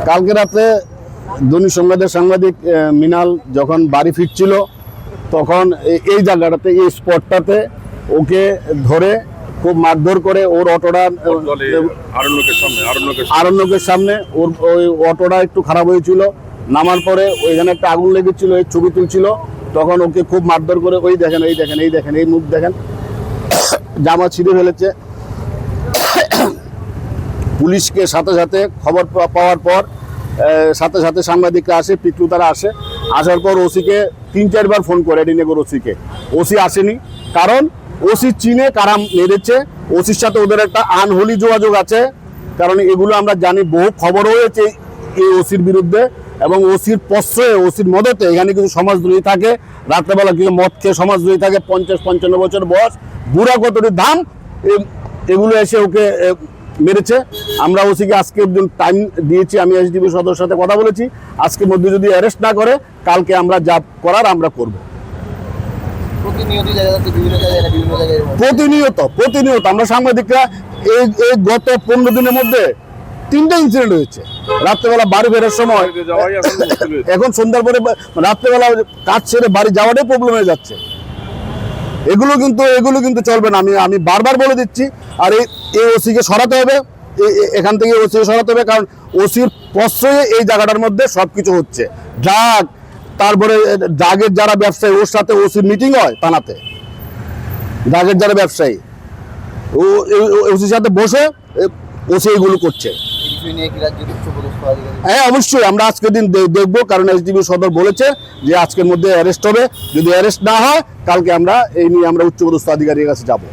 কালকে রাতে দৈনিক সংবাদের সাংবাদিক মিনাল যখন বাড়ি ফিরছিল তখন এই জায়গাটাতে এই স্পটটাতে ওকে ধরে খুব মারধর করে ওর অটোটা আরণ্যকের সামনে ওর ওই অটোটা একটু খারাপ হয়েছিল। নামার পরে ওইখানে একটা আগুন লেগেছিল, এই ছবি তুলছিল, তখন ওকে খুব মারধর করে ওই দেখেন এই দেখেন এই দেখেন এই মুখ দেখেন জামা ছিঁড়ে ফেলেছে। পুলিশকে সাথে সাথে খবর পাওয়ার পর সাথে সাথে সাংবাদিকরা আসে, পিটু তারা আসে। আসার পর ওসিকে 3-4 বার ফোন করে এডিনগর ওসিকে, ওসি আসেনি। কারণ ওসি চিনে কারা মেরেছে, ওসির সাথে ওদের একটা আনহোলি যোগাযোগ আছে। কারণ এগুলো আমরা জানি, বহু খবর হয়েছে এই ওসির বিরুদ্ধে এবং ওসির প্রশ্রয়ে ওসির মদতে এখানে কিছু সমাজদ্রোহী থাকে। রাত্রেবেলা কিছু মদ খেয়ে সমাজদ্রোহী থাকে, 50-55 বছর বয়স, বুড়া কতটির দাম, এগুলো এসে ওকে মেরেছে। আমরা ওসিকে আজকে একজন টাইম দিয়েছি, আমি এসডিপি সদস্যের সাথে কথা বলেছি, আজকের মধ্যে যদি অ্যারেস্ট না করে কালকে আমরা যা করার আমরা করব। প্রতিনিয়ত আমরা সাংবাদিকরা এই গত 15 দিনের মধ্যে 3টা ইনসিডেন্ট হয়েছে। রাত্রেবেলা বাড়ি ফেরার সময়, এখন সন্ধ্যার পরে রাত্রেবেলা কাজ ছেড়ে বাড়ি যাওয়াটাই প্রবলেম হয়ে যাচ্ছে। এগুলো কিন্তু চলবে না, আমি বারবার বলে দিচ্ছি। আর এই ওসিকে সরাতে হবে, এখান থেকে ওসিকে সরাতে হবে। কারণ ওসির প্রশ্রয়ে এই জায়গাটার মধ্যে সবকিছু হচ্ছে। ড্রাগ, তারপরে ড্রাগের যারা ব্যবসায়ী ওর সাথে ওসির মিটিং হয় থানাতে, ড্রাগের যারা ব্যবসায়ী ও ওসির সাথে বসে ওসি এগুলো করছে। হ্যাঁ, অবশ্যই আমরা আজকের দিন দেখবো, কারণ এসডিপি সদর বলেছে যে আজকের মধ্যে অ্যারেস্ট হবে। যদি অ্যারেস্ট না হয় কালকে আমরা এই নিয়ে আমরা উচ্চপদস্থ আধিকারিকের কাছে যাবো।